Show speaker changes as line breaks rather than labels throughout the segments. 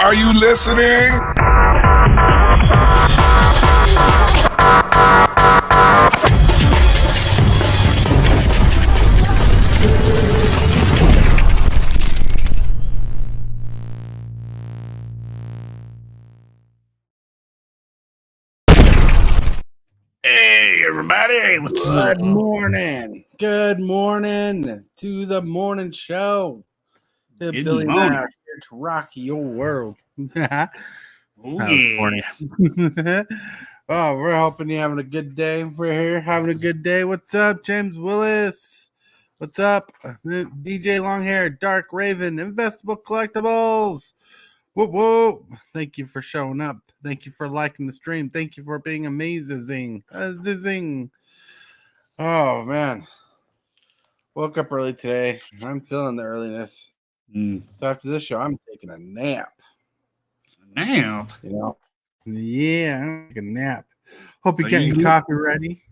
Are you listening?
Hey, everybody. What's up?
Good morning. Good morning to the morning show.
Good
Billy and I
morning.
are here to rock your world.
Oh,
That was
yeah.
corny. Oh, we're hoping you're having a good day. We're here having a good day. What's up, James Willis? What's up, DJ Longhair, Dark Raven, Investable Collectibles? Whoop whoop! Thank you for showing up. Thank you for liking the stream. Thank you for being amazing. Zizzing. Oh man, woke up early today. I'm feeling the earliness. So after this show, I'm taking a nap.
Nap?
You know? Yeah, I'm taking a nap. Hope you
Are
got
you
your
good?
coffee ready.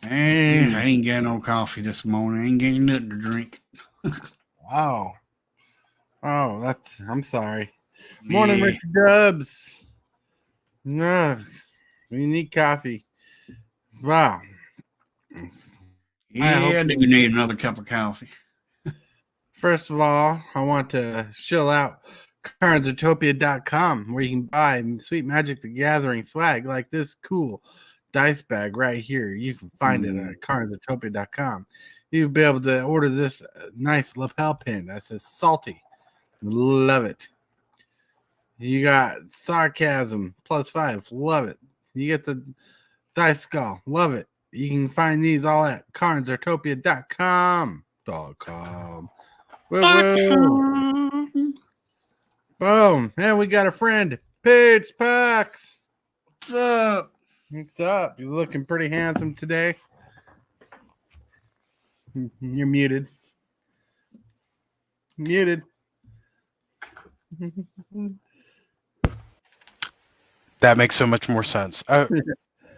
Hey, I ain't got no coffee this morning. I ain't getting nothing to drink.
Oh, I'm sorry. Morning,
Yeah.
Richard Dubs. No, we need coffee. Wow.
Yeah, I do need another cup of coffee.
First of all, I want to shill out cardsutopia.com, where you can buy Sweet Magic the Gathering swag like this cool dice bag right here. You can find it at cardsutopia.com. You'll be able to order this nice lapel pin that says salty. Love it. You got sarcasm +5. Love it. You get the dice skull. Love it. You can find these all at cardsutopia.com. Boom. And we got a friend, Paige Pax.
What's up?
What's up? You're looking pretty handsome today. You're muted. Muted.
That makes so much more sense.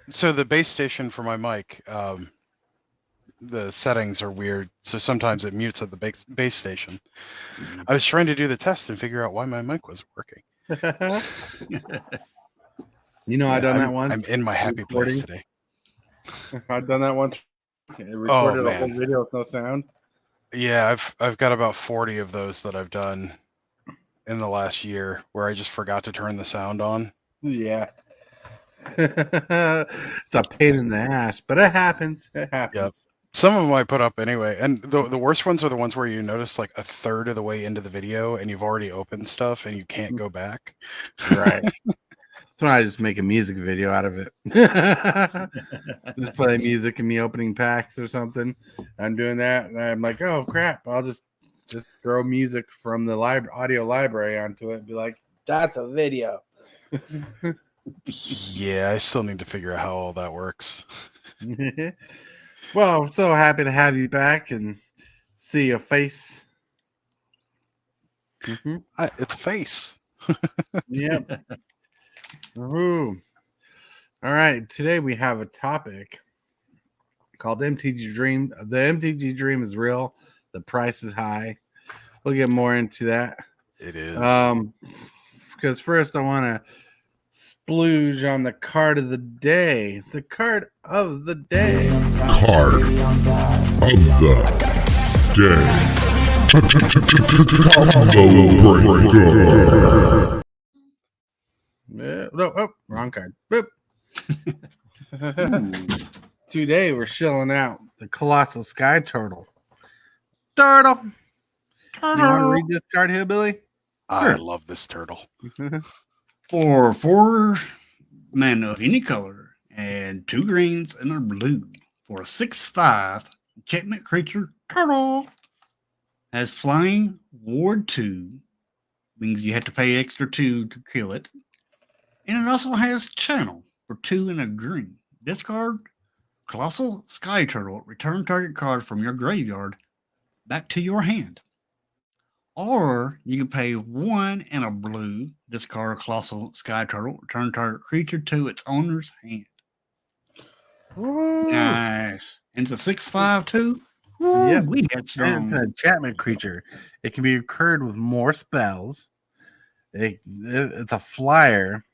So the base station for my mic, the settings are weird. So sometimes it mutes at the base station. I was trying to do the test and figure out why my mic wasn't working.
You know, I've done that once.
I'm in my happy place today.
I've done that once. It recorded a whole video with no sound.
Yeah, I've got about 40 of those that I've done in the last year where I just forgot to turn the sound on.
Yeah. It's a pain in the ass, but it happens. It happens.
Yep. Some of them I put up anyway, and the worst ones are the ones where you notice like a third of the way into the video and you've already opened stuff and you can't go back.
Right. That's when I just make a music video out of it. Just play music and me opening packs or something. I'm doing that, and I'm like, oh crap! I'll just throw music from the audio library onto it and be like, that's a video.
Yeah, I still need to figure out how all that works.
Well, so happy to have you back and see your face.
It's a face.
Yep. Ooh. All right. Today we have a topic called MTG Dream. The MTG Dream is real. The price is high. We'll get more into that.
It is.
Because first I want to splooge on the card of the day. The card of the day.
Card of the day.
No, wrong card. Boop. Today we're shilling out the Colossal Sky Turtle. Turtle. You want to read this card here, Billy?
I love this turtle.
For 4 mana of any color and 2 greens and a blue for a 6/5 enchantment creature, turtle has flying ward 2, means you have to pay extra 2 to kill it, and it also has channel for 2 and a green. Discard Colossal Sky Turtle. Return target card from your graveyard back to your hand. Or you can pay 1 and a blue, discard Colossal Sky Turtle, return target creature to its owner's hand.
Ooh.
Nice. And it's a 6/5 too.
Yep.
We had strong.
It's an enchantment creature. It can be recurred with more spells. It's a flyer.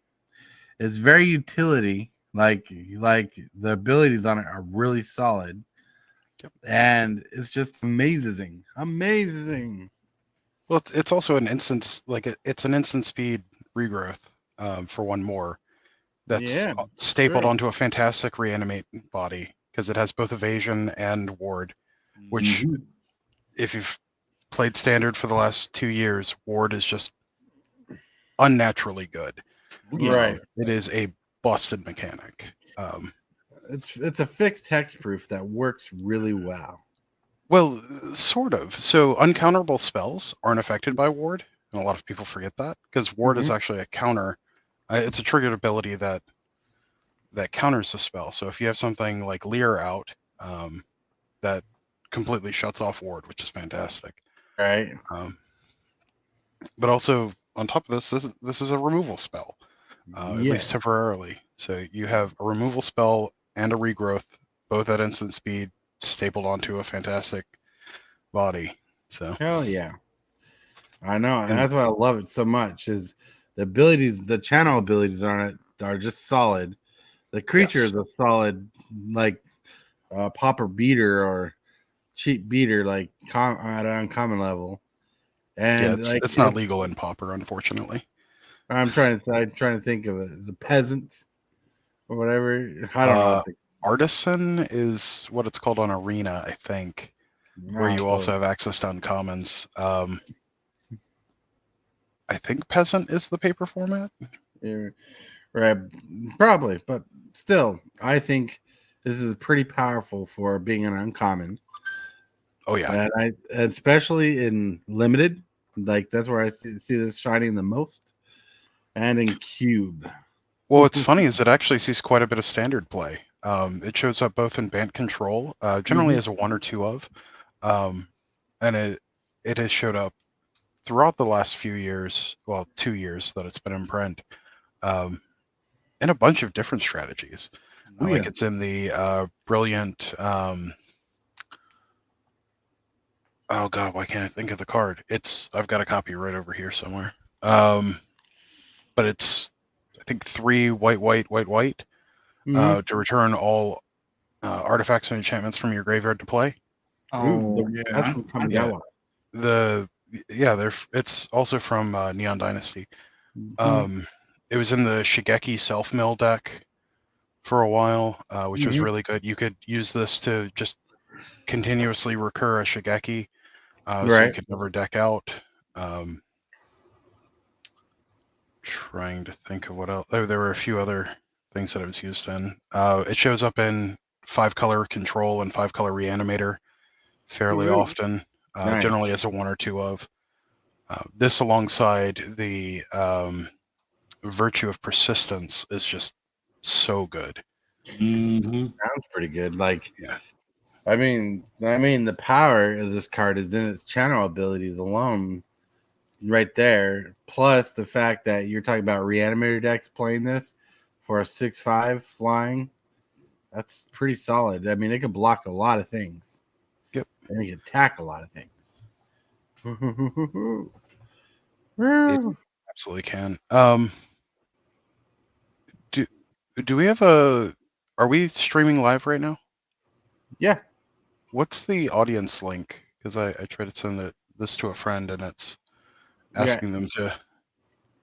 It's very utility. Like the abilities on it are really solid.
Yep.
And it's just amazing. Amazing.
Well, it's also an instance, it's an instant speed regrowth for one more that's
Yeah,
stapled
true.
onto a fantastic reanimate body because it has both evasion and ward, which
Mhm.
if you've played standard for the last 2 years, ward is just unnaturally good.
Yeah.
Right.
It is a busted mechanic.
It's a fixed hexproof that works really well.
Well, sort of. So uncounterable spells aren't affected by ward, and a lot of people forget that because ward is actually a counter. It's a triggered ability that counters the spell. So if you have something like Leer out, that completely shuts off ward, which is fantastic.
Right.
But also on top of this is a removal spell, at least
Yes.
temporarily. So you have a removal spell and a regrowth, both at instant speed, stapled onto a fantastic body. So
Hell yeah. I know. And
and
that's why I love it so much is the abilities, the channel abilities on it are just solid. The creature
yes,
is a solid, like popper beater or cheap beater, like at an uncommon level.
yeah,
And like
it's not legal in Pauper, unfortunately.
I'm trying to think of it as a peasant or whatever. I don't know what the
Artisan is what it's called on Arena, I think, where you also
so
have access to uncommons. I think Peasant is the paper format.
yeah, right, probably, but still, I think this is pretty powerful for being an uncommon.
Oh yeah.
And especially in limited, like that's where I see this shining the most, and in cube.
Well, what's funny is it actually sees quite a bit of standard play. It shows up both in band control, generally
Mhm.
as a 1 or 2 of, and it has showed up throughout the last few years, well, 2 years that it's been in print, um, in a bunch of different strategies.
Oh,
Like
yeah.
it's in the brilliant. Oh God, why can't I think of the card? I've got a copy right over here somewhere. But it's I think 3 white, white, white, white
Mhm.
to return all artifacts and enchantments from your graveyard to play.
Ooh,
Oh,
that's
yeah.
from
Yeah,
Kamigawa.
it's also from Neon Dynasty.
Mhm.
It was in the Shigeki self mill deck for a while, which was
Mhm.
really good. You could use this to just continuously recur a Shigeki, so you
Right.
could never deck out. Trying to think of what else. There were a few other things that it was used in. It shows up in 5-color control and 5-color reanimator fairly
Ooh,
often,
nice.
generally as a 1 or 2 of. This alongside the virtue of persistence is just so good.
Mm-hmm.
Sounds pretty good. Like,
Yeah.
I mean, the power of this card is in its channel abilities alone, right there. Plus the fact that you're talking about reanimator decks playing this for a 6/5 flying. That's pretty solid. I mean, it can block a lot of things,
Yep.
and it can attack a lot of things.
It absolutely can. Do do we have a? Are we streaming live right now?
Yeah,
What's the audience link? Because I tried to send this to a friend and it's
yeah.
asking them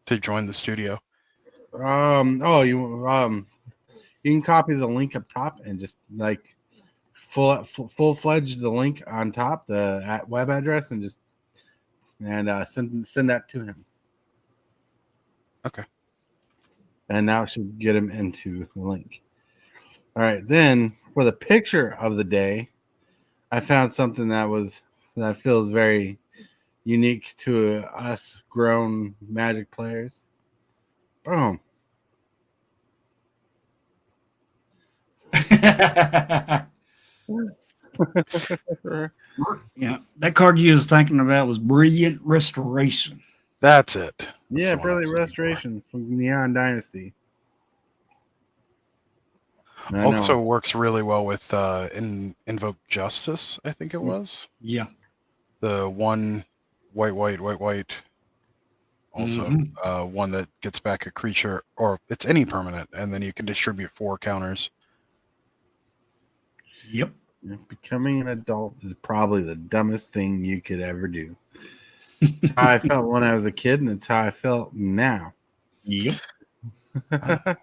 to join the studio.
Oh, you can copy the link up top and just like full fledged the link on top, the web address, and just send that to him.
Okay.
And now it should get him into the link. All right, then for the picture of the day, I found something that feels very unique to us grown Magic players. Boom.
Yeah. That card you was thinking about was Brilliant Restoration.
That's it. That's
Yeah,
the one I was
brilliant
looking for.
restoration from Neon Dynasty. I
Also
know.
works really well with Invoke Justice, I think it was.
Yeah.
The 1 white, white, white, white Also, one that gets back a creature, or it's any permanent, and then you can distribute 4 counters.
Yep.
Becoming an adult is probably the dumbest thing you could ever do. It's how I felt when I was a kid, and it's how I felt now.
Yep.
I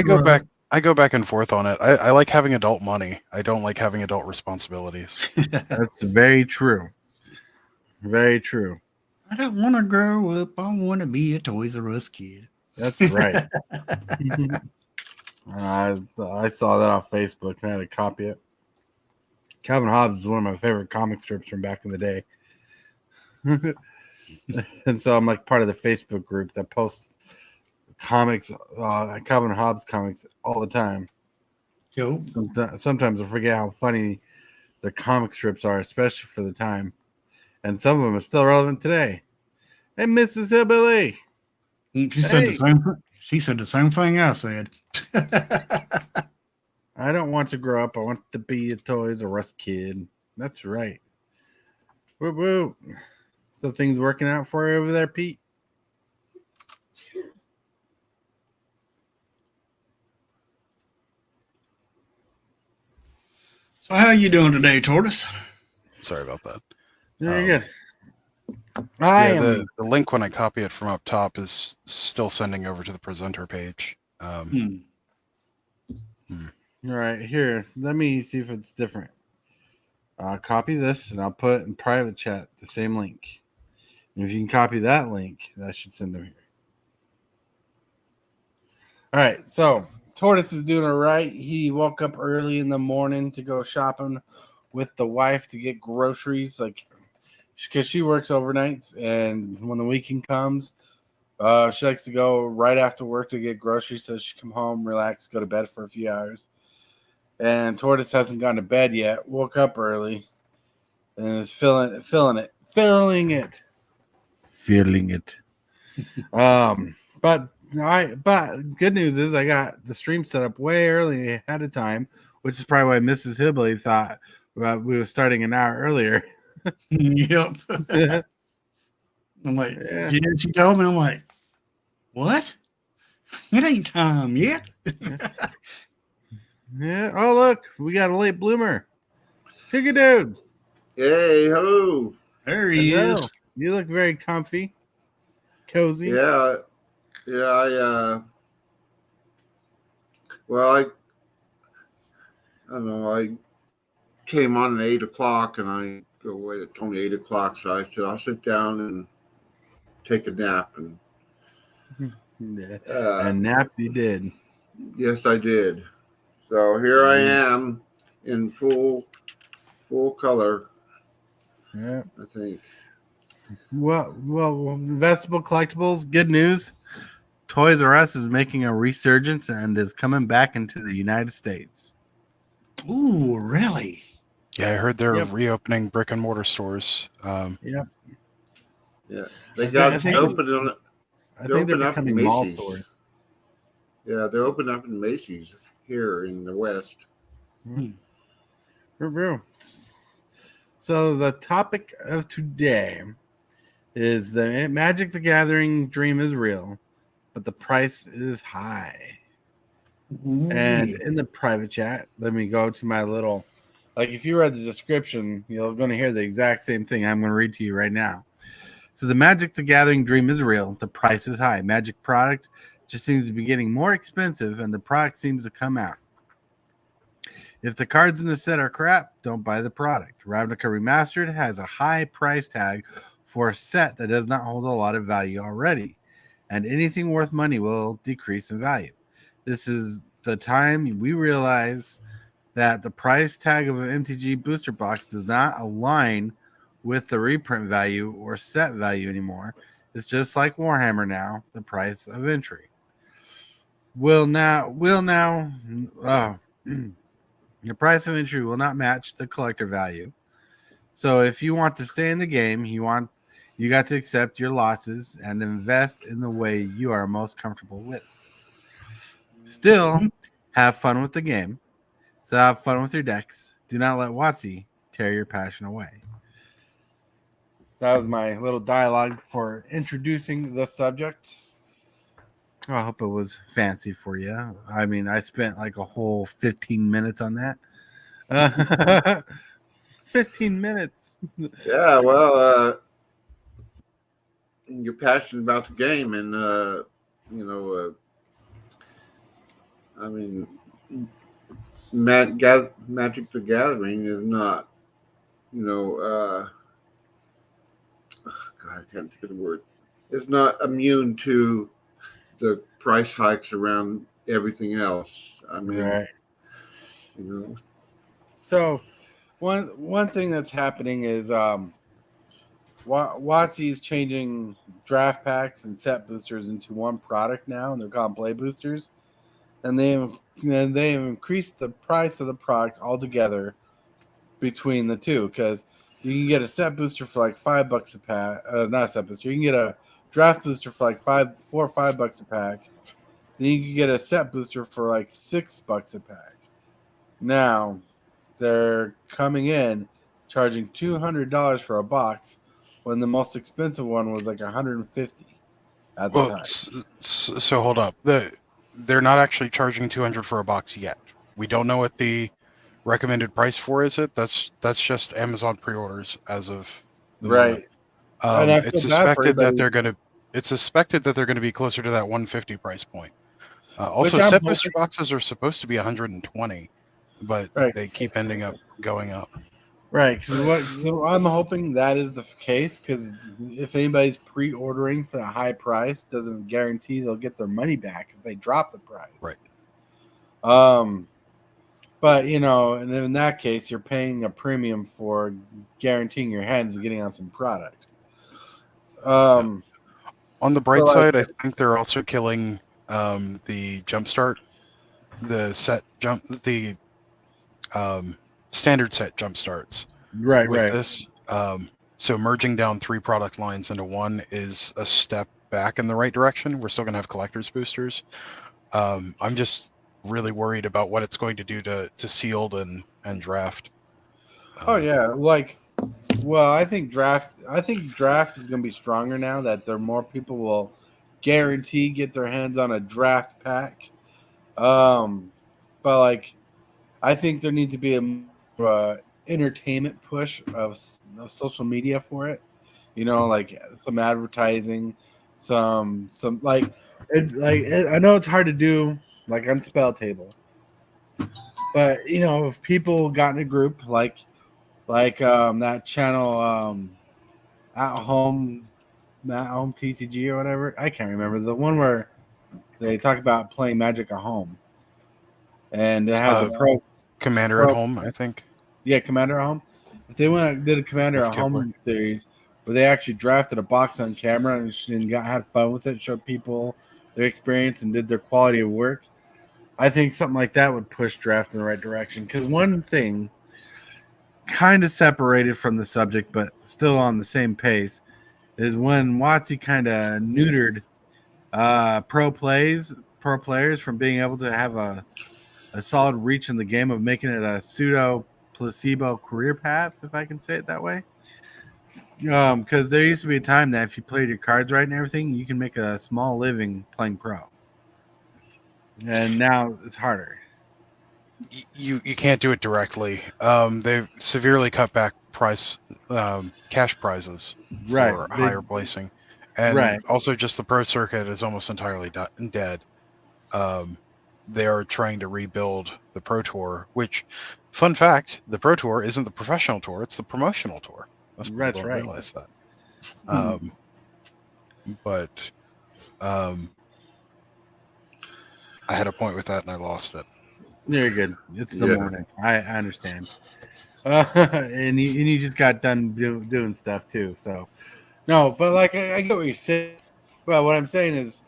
go back. I go back and forth on it. I like having adult money. I don't like having adult responsibilities.
That's very true. Very true.
I don't want to grow up. I want to be a Toys R Us kid.
That's right. I saw that on Facebook and I had to copy it. Calvin Hobbes is one of my favorite comic strips from back in the day. And so I'm like part of the Facebook group that posts comics, Calvin Hobbes comics all the time.
Yo.
Sometimes I forget how funny the comic strips are, especially for the time. And some of them are still relevant today. Hey, Mrs. Hillbilly.
She said the same. She said the same thing I said.
I don't want to grow up. I want to be a Toys R Us kid. That's right. Woo woo. So things working out for you over there, Pete?
So how you doing today, Tortoise?
Sorry about that.
Very good.
The link when I copy it from up top is still sending over to the presenter page.
All right, here. Let me see if it's different. I'll copy this and I'll put in private chat the same link. And if you can copy that link, that should send them here. All right, so Tortoise is doing all right. He woke up early in the morning to go shopping with the wife to get groceries, like because she works overnights, and when the weekend comes, she likes to go right after work to get groceries so she come home, relax, go to bed for a few hours. And Tortoise hasn't gone to bed yet. Woke up early and is feeling it. But good news is I got the stream set up way early ahead of time, which is probably why Mrs. Hillbilly thought we were starting an hour earlier.
Yep. I'm like, yeah. She told me, I'm like, what? It ain't time yet.
Yeah. Oh, look, we got a late bloomer. Kick dude.
Hey, hello.
There he is.
You look very comfy, cozy.
Yeah. I don't know. I came on at 8 o'clock and I go away at only 8 o'clock. So I said, I'll sit down and take a nap. And
and nap you did.
Yes, I did. So here I am in full color.
Yeah.
I think.
Well, Vegetable Collectibles, good news. Toys R Us is making a resurgence and is coming back into the United States.
Ooh, really?
Yeah, I heard they're reopening brick and mortar stores.
Yeah. They got open on it.
I think they're becoming mall stores.
Yeah, they're opening up in Macy's here in the West.
So the topic of today is the Magic the Gathering Dream is real, but the price is high. Ooh. And in the private chat, let me go to my little, like if you read the description, you're going to hear the exact same thing I'm going to read to you right now. So the Magic the Gathering Dream is real, the price is high. Magic product just seems to be getting more expensive, and the product seems to come out. If the cards in the set are crap, don't buy the product. Ravnika Remastered has a high price tag for a set that does not hold a lot of value already, and anything worth money will decrease in value. This is the time we realize that the price tag of an MTG booster box does not align with the reprint value or set value anymore. It's just like Warhammer now, the price of entry. The price of entry will not match the collector value. So if you want to stay in the game, you got to accept your losses and invest in the way you are most comfortable with. Still, have fun with the game. So have fun with your decks. Do not let WOTC tear your passion away. That was my little dialogue for introducing the subject. I hope it was fancy for you. I mean, I spent like a whole 15 minutes on that. 15 minutes.
Yeah, well, you're passionate about the game, and you know, I mean, Magic the Gathering is not, you know, God, I can't think of the word. It's not immune to the price hikes around everything else. I mean,
Right.
you know,
So one thing that's happening is WOTC is changing draft packs and set boosters into one product now, and they're called play boosters. And they've increased the price of the product altogether between the two, because you can get a set booster for like $5 a pack. Not a set booster. You can get a draft booster for like $4 or $5 a pack. Then you can get a set booster for like $6 a pack. Now they're coming in charging $200 for a box when the most expensive one was like $150 at the
Well,
time.
so hold up. They're not actually charging 200 for a box yet. We don't know what the recommended price for is. That's just Amazon pre-orders as of the
Right.
moment.
And I feel
It's
bad for
suspected that
everybody.
it's suspected that they're going to be closer to that 150 price point. Also,
Which I'm
set booster
hoping,
boxes are supposed to be 120, but
right,
they keep ending up going up.
right. So I'm hoping that is the case, because if anybody's pre-ordering for a high price, doesn't guarantee they'll get their money back if they drop the price.
Right.
But you know, and in that case, you're paying a premium for guaranteeing your hands getting on some product.
On the bright
But, like,
side, I think they're also killing the jumpstart, the standard set jump starts
right,
with
right.
this. So merging down 3 product lines into one is a step back in the right direction. We're still going to have collector's boosters. I'm just really worried about what it's going to do to sealed and draft.
Oh yeah, like, well, I think draft is going to be stronger now that there more people will guarantee get their hands on a draft pack. But like, I think there needs to be a entertainment push of social media for it. You know, like some advertising, some I know it's hard to do like on Spell Table, but you know, if people got in a group like that channel at home TCG or whatever, I can't remember the one where they talk about playing Magic at home, and it has a
Commander at
pro
home, I think.
yeah, Commander at Home. If they went and did a Commander
With
at
Kibler.
Home series where they actually drafted a box on camera and had fun with it, showed people their experience and did their quality of work, I think something like that would push draft in the right direction. Because one thing, kind of separated from the subject but still on the same pace, is when WotC kind of neutered pro players from being able to have a solid reach in the game, of making it a pseudo placebo career path, if I can say it that way. Because there used to be a time that if you played your cards right and everything, you can make a small living playing pro. And now it's harder.
You can't do it directly. They've severely cut back cash prizes
Right.
for higher placing, and
Right.
also just the pro circuit is almost entirely dead. They are trying to rebuild the pro tour, which, fun fact, the pro tour isn't the professional tour; it's the promotional tour. Most people
That's
don't
right.
realize that.
Hmm.
But I had a point with that and I lost it.
You're good. It's the
Yeah.
morning. I understand. And you just got done doing stuff too. So no, but like I get what you're saying. Well, what I'm saying is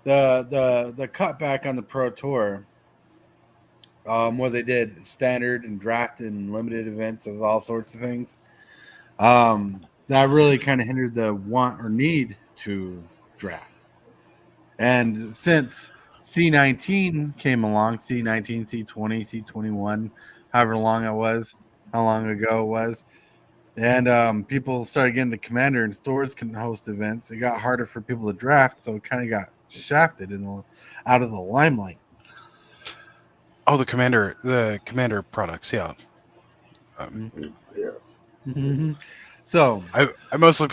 the cutback on the pro tour, where they did standard and draft and limited events of all sorts of things, that really kind of hindered the want or need to draft. And since C19 came along, C19, C20, C21, however long it was, how long ago it was, And people started getting to Commander, and stores can host events. It got harder for people to draft, so it kind of got shafted out of the limelight.
Oh, the commander products. Yeah.
Yeah.
Mhm. So,
I mostly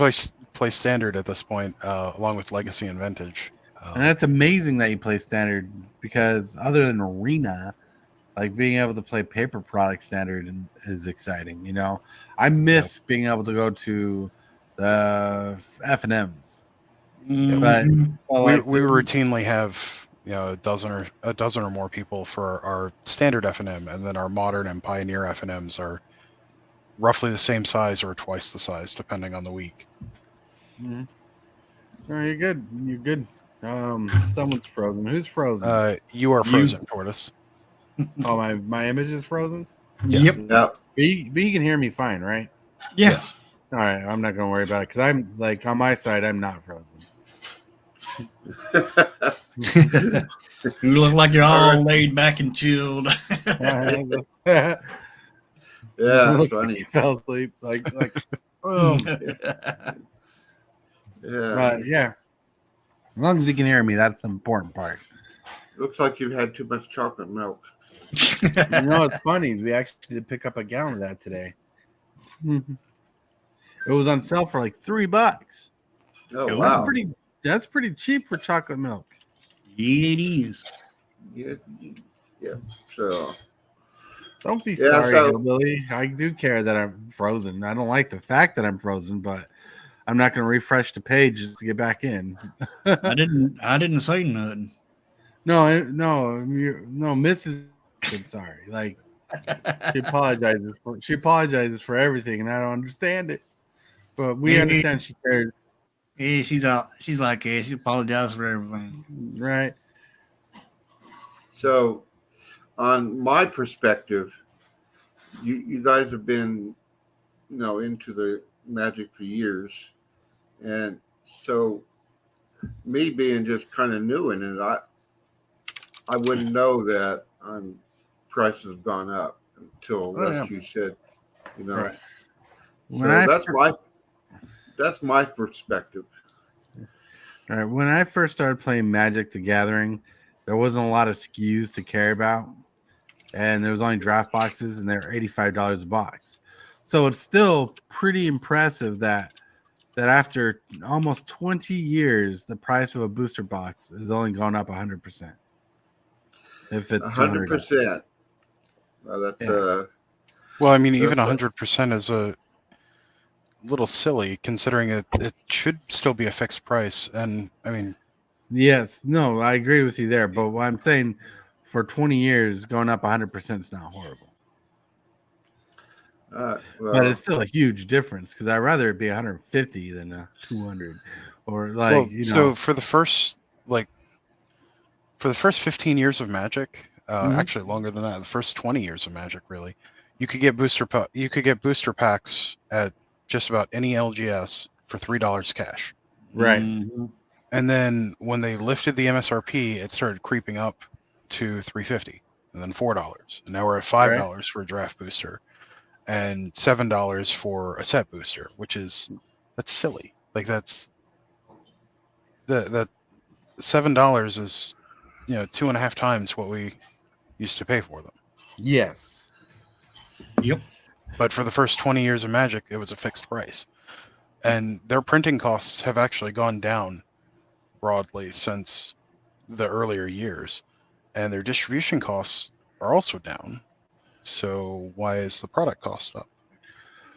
play standard at this point, along with legacy and vintage.
and that's amazing that you play Standard, because other than Arena, like being able to play paper product Standard is exciting. You know, I miss being able to go to the F&Ms. But,
Mhm.
We routinely have a dozen or more people for our standard F&M, and then our modern and pioneer F&Ms are roughly the same size or twice the size, depending on the week.
Mhm. Oh, you're good. You're good. Someone's frozen. Who's frozen?
You are
You.
frozen, Tortoise.
Oh, my image is frozen.
Yep.
Yeah.
But you can hear me fine, right?
Yeah.
Yes.
All right, I'm not gonna worry about it because I'm like on my side, I'm not frozen.
You look like you're all laid back and chilled.
Yeah,
Looks like
funny.
he fell asleep. Oh,
Yeah.
but yeah. As long as you can hear me, that's the important part.
Looks like you've had too much chocolate milk.
You know what's funny is we actually did pick up a gallon of that today. It was on sale for like $3.
Oh,
Wow.
wow.
That's pretty cheap for chocolate milk.
It is.
Yeah. So,
Don't be
Yeah,
sorry,
so-
Hillbilly. I do care that I'm frozen. I don't like the fact that I'm frozen, but I'm not going to refresh the page just to get back in.
I didn't say nothing.
No, Mrs. said sorry. Like she apologizes for everything, and I don't understand it. But we understand she cares,
Yeah, she's like, yeah, she apologized for everything.
right?
so on my perspective, you guys have been, into the Magic for years, and so me being just kind of new in it, I wouldn't know that prices have gone up until Rescue said,
Right.
So that's my perspective.
All right. When I first started playing Magic the Gathering, there wasn't a lot of SKUs to care about, and there was only draft boxes, and they're $85 a box. So it's still pretty impressive that after almost 20 years, the price of a booster box has only gone up 100%. If it's
100%. Well, that's
Yeah.
Well, I mean, even
That's
100% is a little silly, considering it should still be a fixed price. And I mean,
Yes, no, I agree with you there. But what I'm saying, for 20 years, going up 100% is not horrible. But it's still a huge difference, because I'd rather it be 150 than 200, or
So for the first 15 years of Magic, actually longer than that, the first 20 years of Magic, really, you could get booster packs at just about any LGS for $3 cash.
right.
Mhm.
And then when they lifted the MSRP, it started creeping up to $3.50, and then $4, and now we're at $5 for a draft booster, and $7 for a set booster, that's silly. Like that $7 is 2.5 times what we used to pay for them.
Yes.
Yep.
But for the first 20 years of Magic, it was a fixed price, and their printing costs have actually gone down broadly since the earlier years, and their distribution costs are also down. So why is the product cost up?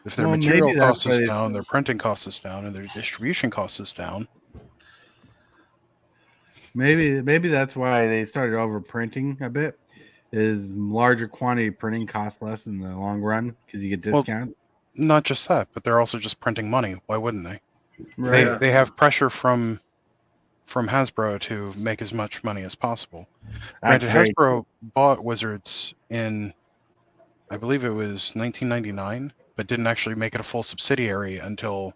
If their material
maybe that's
cost is
why
down, their printing cost is down, and their distribution cost is down.
maybe that's why they started overprinting a bit. Is larger quantity printing costs less in the long run because you get discounts.
Not just that, but they're also just printing money. Why wouldn't they?
Right.
They have pressure from Hasbro to make as much money as possible.
That's
Granted,
very
Hasbro bought Wizards in, I believe it was 1999, but didn't actually make it a full subsidiary until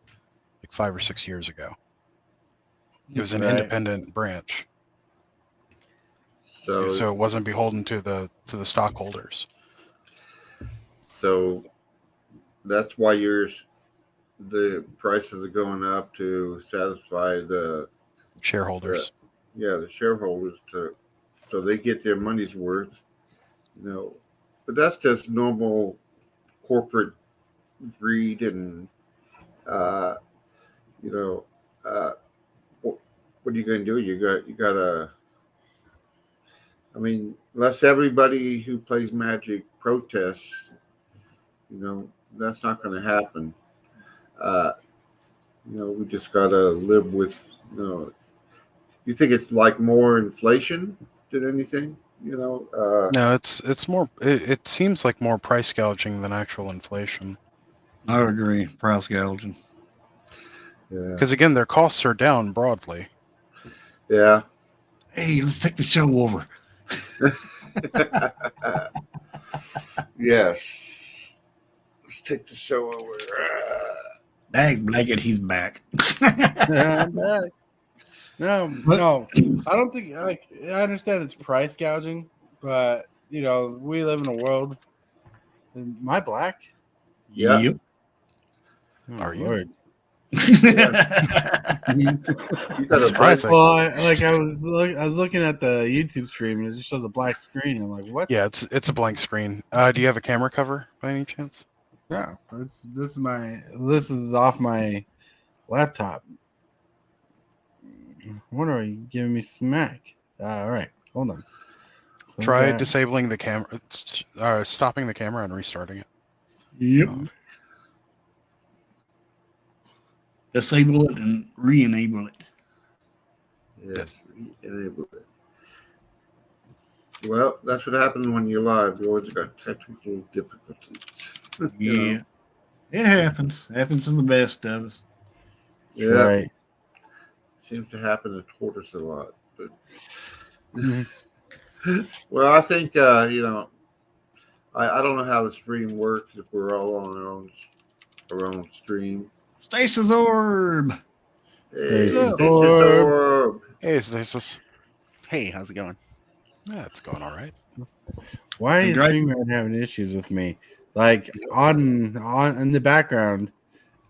like 5 or 6 years ago. It was an independent branch,
so
it wasn't beholden to the stockholders.
So that's why you're the prices are going up to satisfy the
Shareholders.
the shareholders so they get their money's worth. But that's just normal corporate greed and uh, you know what are you going to do? You got to. I mean, unless everybody who plays Magic protests, that's not going to happen. Uh, we just got to live with. You think it's like more inflation than anything?
No, it's more. It seems like more price gouging than actual inflation.
I agree. Price gouging.
Yeah.
Because again, their costs are down broadly.
Yeah.
Hey, let's take the show over.
Yes. Let's take the show over.
Dag blanket, he's back.
I'm back. No, I don't think I understand it's price gouging, but we live in a world. Am I black?
Yeah.
Yep.
Oh,
Are you?
Lord.
You got a bright.
Surprising.
Well, I was looking at the YouTube stream and it just shows a black screen. I'm like, what?
Yeah, it's a blank screen. Do you have a camera cover by any chance?
No, this is off my laptop. What are you giving me smack? All right, hold on. Close
Try
that.
disabling the camera, stopping the camera and restarting it.
Yep. Disable it and re-enable it.
Yes. Enable it. Well, that's what happens when you're live. You always got technical difficulties.
Yeah. It happens. Happens to the best of us.
Yeah.
Right.
Seems to happen to tortoise a lot. But
Mhm.
well, I think I don't know how the stream works if we're all on our own stream.
Stasis Orb.
Stasis
Stasis
Orb.
Orb.
Hey, Stasis.
Hey, how's it going?
Yeah, it's going all right.
Why is
Congrats.
StreamYard having issues with me? Like on in the background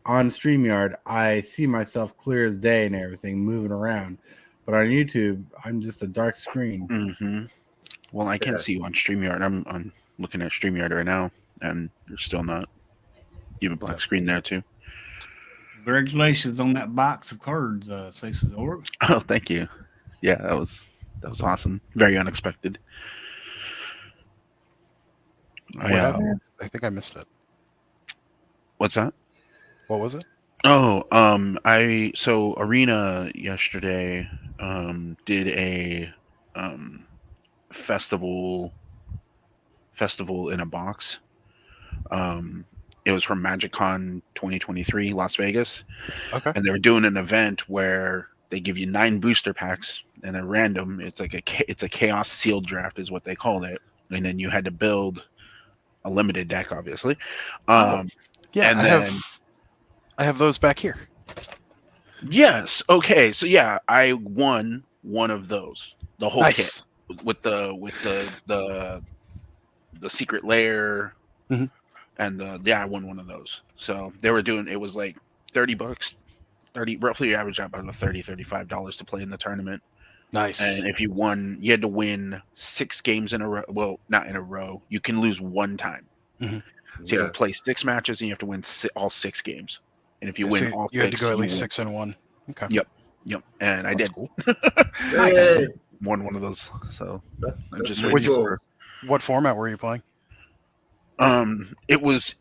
on StreamYard, I see myself clear as day and everything moving around. But on YouTube, I'm just a dark screen.
Mm-hmm. Well, I can't
Yeah.
see you on StreamYard. I'm looking at StreamYard right now, and you're still not. You have a black screen there too.
Congratulations on that box of cards, Stasis Orb.
Oh, thank you. Yeah, that was awesome. Very unexpected.
What happened? I think I missed it.
What's that?
What was it?
Oh, so Arena yesterday did a festival in a box. It was from MagicCon 2023 Las Vegas,
Okay.
and they were doing an event where they give you 9 booster packs and they're random. It's like a chaos sealed draft is what they called it, and then you had to build a limited deck, obviously.
Yeah,
and
I have those back here.
Yes. Okay. So yeah, I won one of those. The whole
Nice.
kit with the secret layer,
Mhm.
and I won one of those. So they were doing it was like $30, roughly your average out about $35 to play in the tournament.
Nice.
And if you won, you had to win 6 games in a row. Well, not in a row. You can lose one time.
Mhm.
So you have to play 6 matches, and you have to win all 6 games. And if you
So
win all 6,
you had to go at least
win.
6-1. Okay.
Yep. And I
That's
did.
cool.
Nice.
Won one of those. So
That's
I'm just
pretty
waiting
cool.
for.
What format were you playing?
It was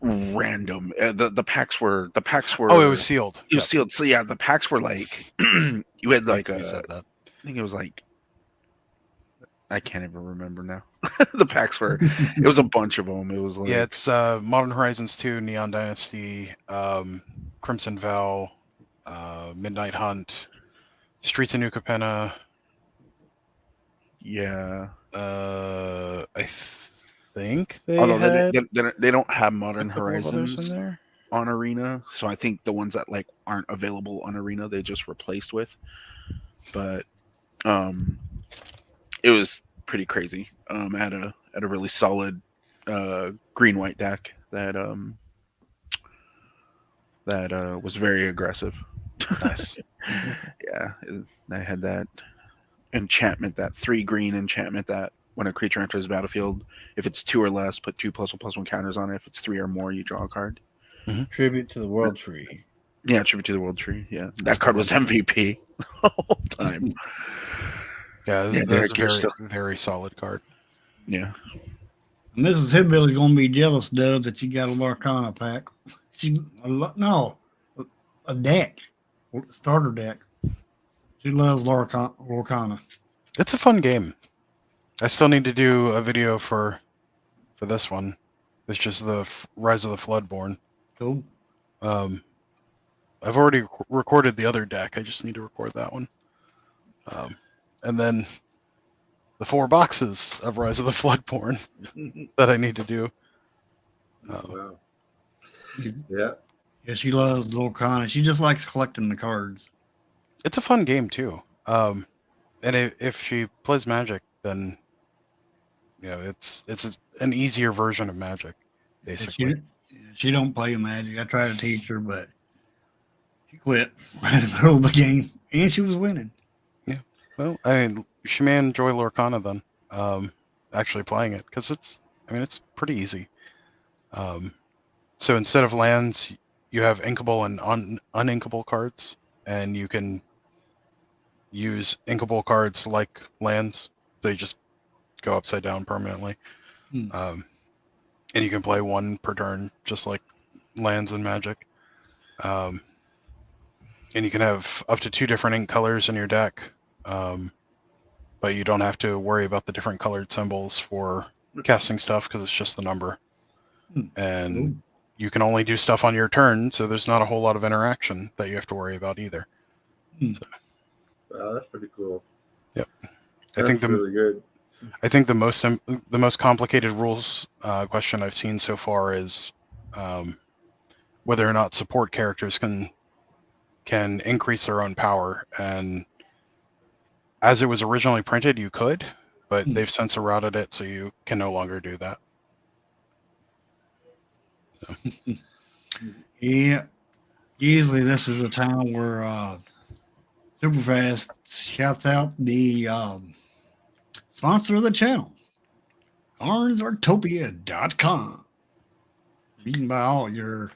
random. The packs were.
Oh, it was sealed.
It was sealed. So yeah, the packs were like you had like
You said that.
I think it was like I can't even remember now. The packs were. It was a bunch of them. It was like
Yeah, it's Modern Horizons 2, Neon Dynasty, Crimson Vow, Midnight Hunt, Streets of New Capenna.
yeah.
I think they
Although
had
they don't have Modern
a couple of others
Horizons
in there.
on Arena, so I think the ones that like aren't available on Arena they just replaced with. But it was pretty crazy. I had a really solid green white deck that that was very aggressive.
Nice.
Yeah, I had that enchantment, that 3 green enchantment that when a creature enters the battlefield, if it's 2 or less, put 2+1/+1 counters on it. If it's 3 or more, you draw a card.
Tribute to the World Tree.
Yeah, Tribute to the World Tree. Yeah,
That's
that card was
cool.
MVP the whole time.
Yeah,
Yeah,
that's a
gear
very,
stuff.
very solid card.
Yeah,
And Mrs. Hillbilly's gonna be jealous, Dub, that you got a Lorcana pack. No, a deck, starter deck. She loves Lorcana.
It's a fun game. I still need to do a video for this one. It's just the Rise of the Floodborn.
Cool.
I've already recorded the other deck. I just need to record that one. And then the 4 boxes of Rise of the Floodborn that I need to do.
Wow. Yeah.
Yeah, she loves Lorcana. She just likes collecting the cards.
It's a fun game too. And if she plays Magic, then it's an easier version of Magic, basically.
She don't play Magic. I tried to teach her, but she quit right in the middle of the game, and she was winning.
Yeah. Well, I mean, she may enjoy Lorcana then. Actually playing it, because it's pretty easy. So instead of lands, you have inkable and uninkable cards, and you can use inkable cards like lands. They just go upside down permanently. And you can play 1 per turn, just like lands and Magic. And you can have up to 2 different ink colors in your deck, but you don't have to worry about the different colored symbols for casting stuff because it's just the number. And you can only do stuff on your turn, so there's not a whole lot of interaction that you have to worry about either. So,
Wow, that's pretty cool.
Yep.
That's really good.
I think the most complicated rules question I've seen so far is whether or not support characters can increase their own power. And as it was originally printed, you could, but they've since errated it, so you can no longer do that. So.
Yeah. Usually this is a time where Superfast shouts out the sponsor of the channel, CarnsArtopia.com. You can buy all your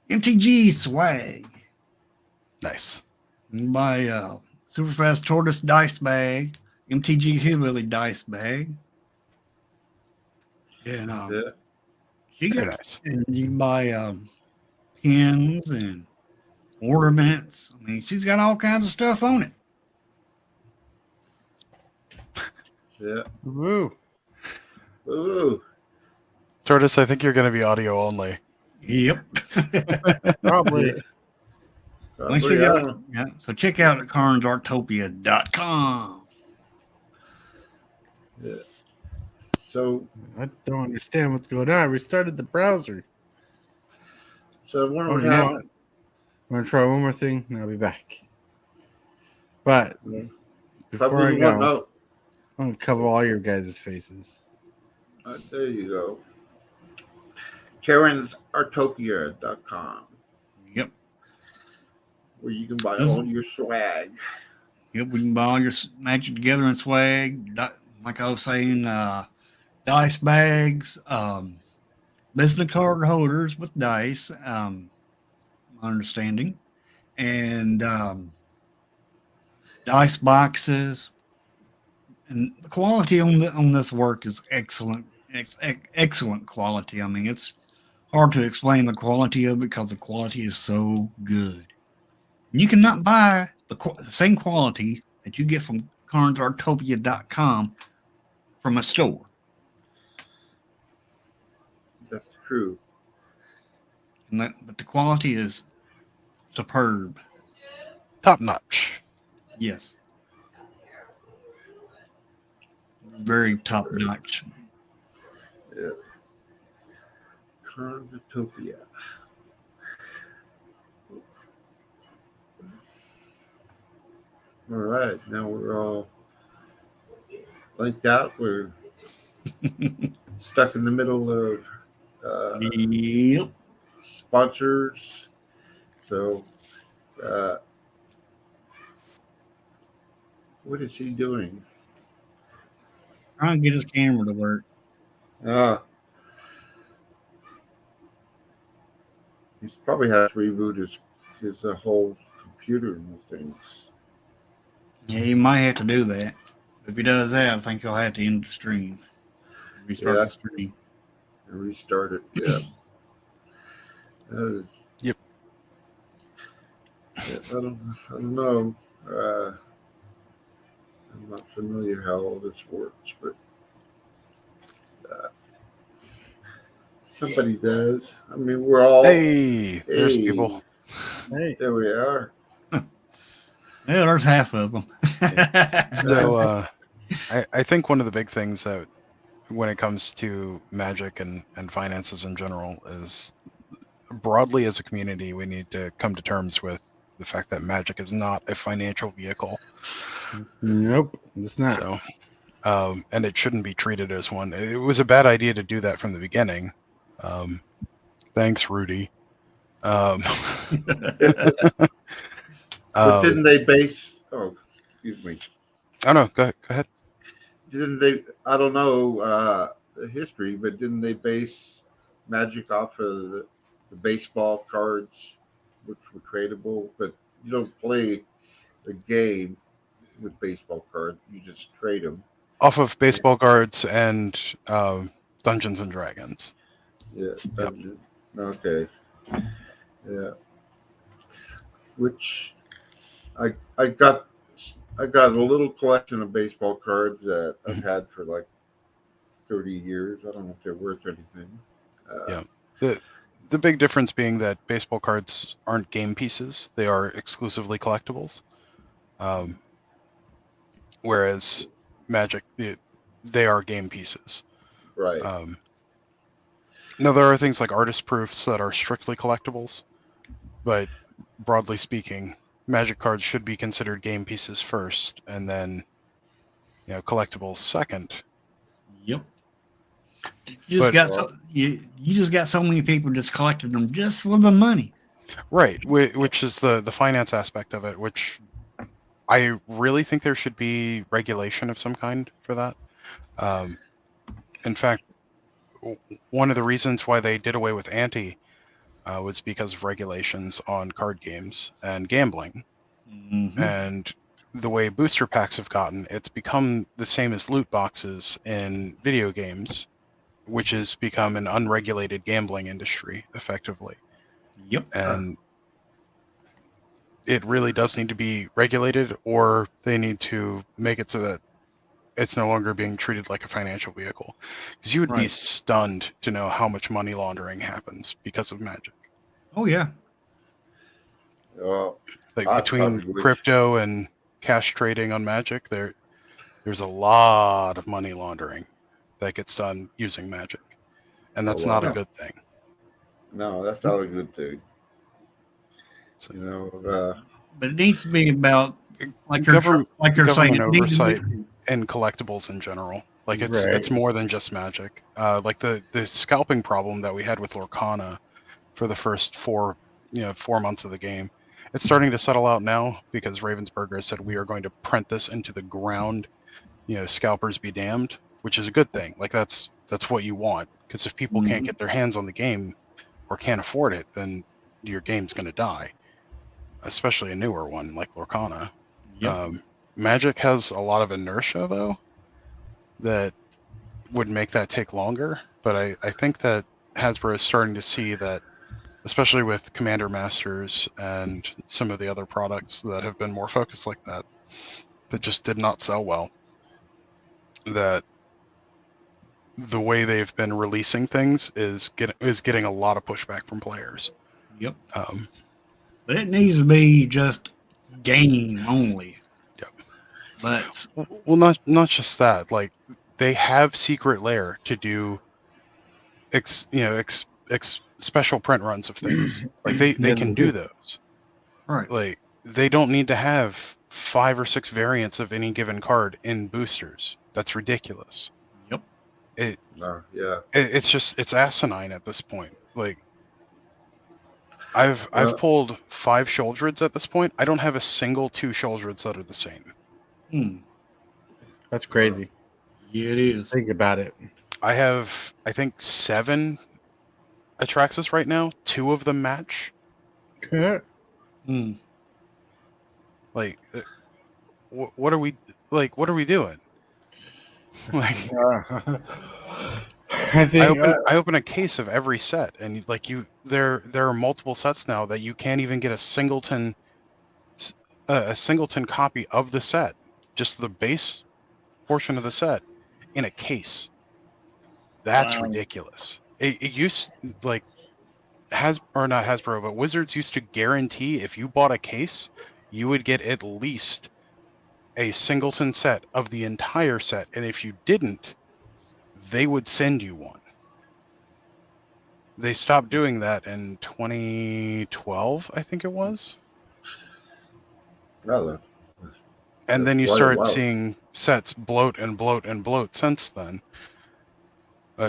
MTG swag.
Nice.
You can buy Superfast Tortoise dice bag, MTG Hillbilly dice bag. And
Very nice.
And you can buy pins and ornaments. I mean, she's got all kinds of stuff on it.
Yeah.
Woo.
Ooh.
Tortoise, I think you're going to be audio only.
Yep.
Probably.
Once you get, yeah. So check out CarnsArtopia.com.
Yeah. So
I don't understand what's going on. I restarted the browser.
So what
Oh,
would
you know
happen?
what? I'm going to try one more thing and I'll be back. But before
Probably
I go,
no.
I'm going to cover all your guys' faces.
There you go. KarensArtopia.com,
Yep.
where you can buy
This-
all your swag.
Yep. We can buy all your Magic the Gathering swag. Like I was saying, dice bags, business card holders with dice, my understanding, and dice boxes. And the quality on this work is excellent. Excellent quality. I mean, it's hard to explain the quality of it because the quality is so good. You cannot buy the same quality that you get from CarnsArtopia.com from a store.
That's true.
But the quality is superb.
Top notch.
Yes. Very top notch.
Yeah. Carnotopia. All right. Now we're all linked out. We're stuck in the middle of
Yep.
sponsors So, uh, what is he doing?
Trying to get his camera to work.
Ah, he's probably has to reboot his whole computer and things.
Yeah, he might have to do that. If he does that, I think he'll have to end the stream. Restart
Yeah.
the stream.
And restart it. Yeah.
Yep.
Yeah, I don't know. I'm not familiar how all this works, but somebody does. I mean, we're all.
Hey, there's
Hey,
people.
Hey.
there we are.
Yeah, there's half of them.
So I think one of the big things that when it comes to Magic and finances in general is broadly as a community, we need to come to terms with the fact that Magic is not a financial vehicle.
Nope, it's not.
So, and it shouldn't be treated as one. It was a bad idea to do that from the beginning. Thanks, Rudy.
But didn't they base? Oh, excuse me.
Oh no, go ahead.
Didn't they? I don't know the history, but didn't they base Magic off of the baseball cards, which were tradable? But you don't play the game with baseball cards; you just trade them.
Off of baseball cards and Dungeons and Dragons.
Yeah.
Yep.
Okay. Yeah. Which I got a little collection of baseball cards that I've had for like 30 years. I don't know if they're worth anything.
Yeah. The big difference being that baseball cards aren't game pieces; they are exclusively collectibles. Whereas Magic, they are game pieces.
Right.
Now there are things like artist proofs that are strictly collectibles, but broadly speaking, Magic cards should be considered game pieces first, and then collectibles second.
Yep. You just got so many people just collecting them just for the money.
Right, which is the finance aspect of it, which I really think there should be regulation of some kind for that. In fact, one of the reasons why they did away with ante was because of regulations on card games and gambling.
Mm-hmm.
And the way booster packs have gotten, it's become the same as loot boxes in video games, which has become an unregulated gambling industry, effectively.
Yep.
And it really does need to be regulated, or they need to make it so that it's no longer being treated like a financial vehicle. Because you would be stunned to know how much money laundering happens because of Magic.
Oh, yeah.
Well,
Like
I
between
probably would.
crypto and cash trading on Magic, there's a lot of money laundering that gets done using Magic. And that's not a
wow.
good thing.
No, that's not a good thing.
So,
but it needs to be about like you're
government
saying. It needs to
oversight
be,
and collectibles in general. Like it's more than just Magic. Like the scalping problem that we had with Lorcana for the first 4 months of the game. It's starting to settle out now because Ravensburger has said we are going to print this into the ground. Scalpers be damned, which is a good thing. Like that's what you want, because if people can't get their hands on the game or can't afford it, then your game's going to die. Especially a newer one like Lorcana.
Yep.
Magic has a lot of inertia though that would make that take longer. But I think that Hasbro is starting to see that, especially with Commander Masters and some of the other products that have been more focused like that just did not sell well, that the way they've been releasing things is getting a lot of pushback from players.
Yep. But it needs to be just game only.
Yep.
But
well, not just that. Like they have Secret Lair to do special print runs of things. Like they can do those.
Right.
Like they don't need to have 5 or 6 variants of any given card in boosters. That's ridiculous.
Yep.
Yeah.
It's asinine at this point. Like I've
Well,
pulled 5 Shouldreds at this point. I don't have a single 2 Shouldreds that are the same.
Hmm.
That's crazy.
Yeah, it is.
Think about it.
I have, I think, 7 Atraxas right now. 2 of them match.
Hmm.
Like, what are we like? What are we doing? Like,
I think
I open a case of every set, and like there are multiple sets now that you can't even get a singleton copy of the set, just the base portion of the set in a case. That's
wow.
ridiculous. It used like or not Hasbro, but Wizards used to guarantee if you bought a case, you would get at least a singleton set of the entire set, and if you didn't, they would send you one. They stopped doing that in 2012, I think it was.
well,
And
that's
then you
quite a
started
while.
seeing sets bloat and bloat and bloat since then.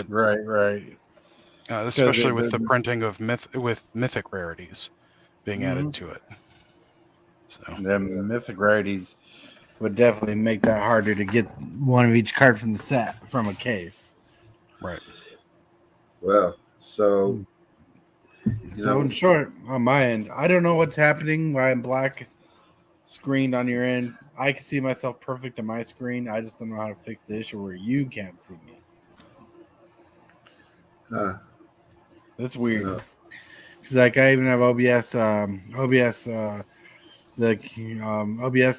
Right.
Especially with the printing of mythic rarities being added to it. So
The mythic rarities would definitely make that harder to get one of each card from the set from a case.
right.
Well, so
So in short, on my end, I don't know what's happening. Why I'm black screened on your end. I can see myself perfect on my screen. I just don't know how to fix the issue where you can't see me. That's weird.
Yeah.
Because like I even have OBS, OBS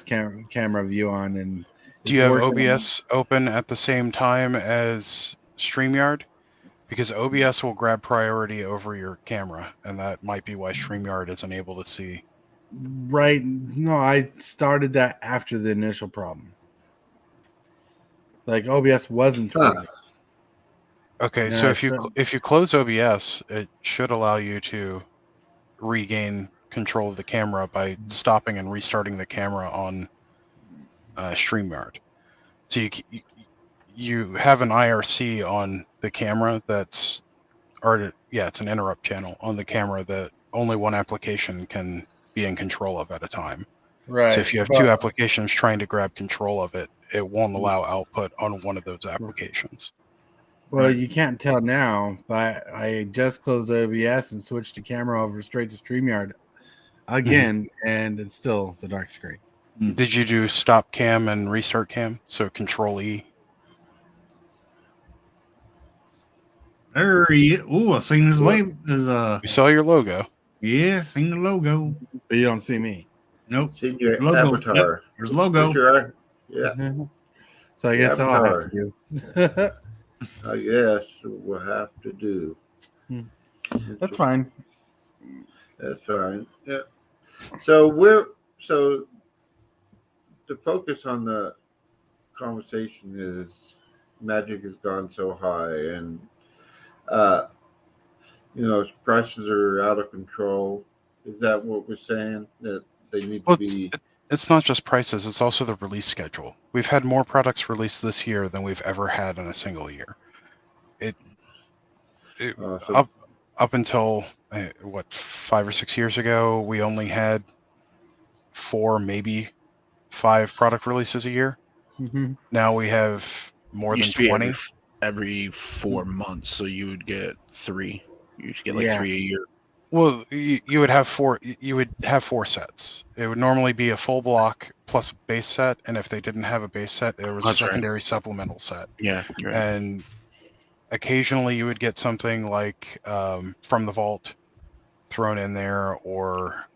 camera view on, and
Do you have OBS open at the same time as StreamYard? Because OBS will grab priority over your camera, and that might be why StreamYard isn't able to see.
Right? No, I started that after the initial problem. Like OBS wasn't working.
Okay, so if you close OBS, it should allow you to regain control of the camera by stopping and restarting the camera on StreamYard. So you have an IRC on the camera it's an interrupt channel on the camera that only one application can be in control of at a time.
Right.
So if you have 2 applications trying to grab control of it, it won't allow output on one of those applications.
Well, you can't tell now, but I just closed OBS and switched the camera over straight to StreamYard again, and it's still the dark screen.
Did you do stop cam and restart cam? So Control E.
There he is. Oh, I seen his label.
We saw your logo.
Yeah, seen the logo.
But you don't see me.
Nope.
See your
Logo.
avatar.
Yep, there's logo.
Yeah.
So I guess I'll have to do.
Yes, we'll have to do.
That's fine.
That's fine. Yeah. So the focus on the conversation is Magic has gone so high, and prices are out of control. Is that what we're saying? That they need to be?
It's not just prices; it's also the release schedule. We've had more products released this year than we've ever had in a single year. Up until 5 or 6 years ago, we only had 4, maybe 5 product releases a year.
Mm-hmm.
Now we have more than 20
every 4 months, so you would get 3. You should get 3 a year.
Well, you would have 4. You would have 4 sets. It would normally be a full block plus a base set, and if they didn't have a base set, there was a secondary supplemental set.
Yeah, you're right.
And occasionally you would get something like From the Vault thrown in there, or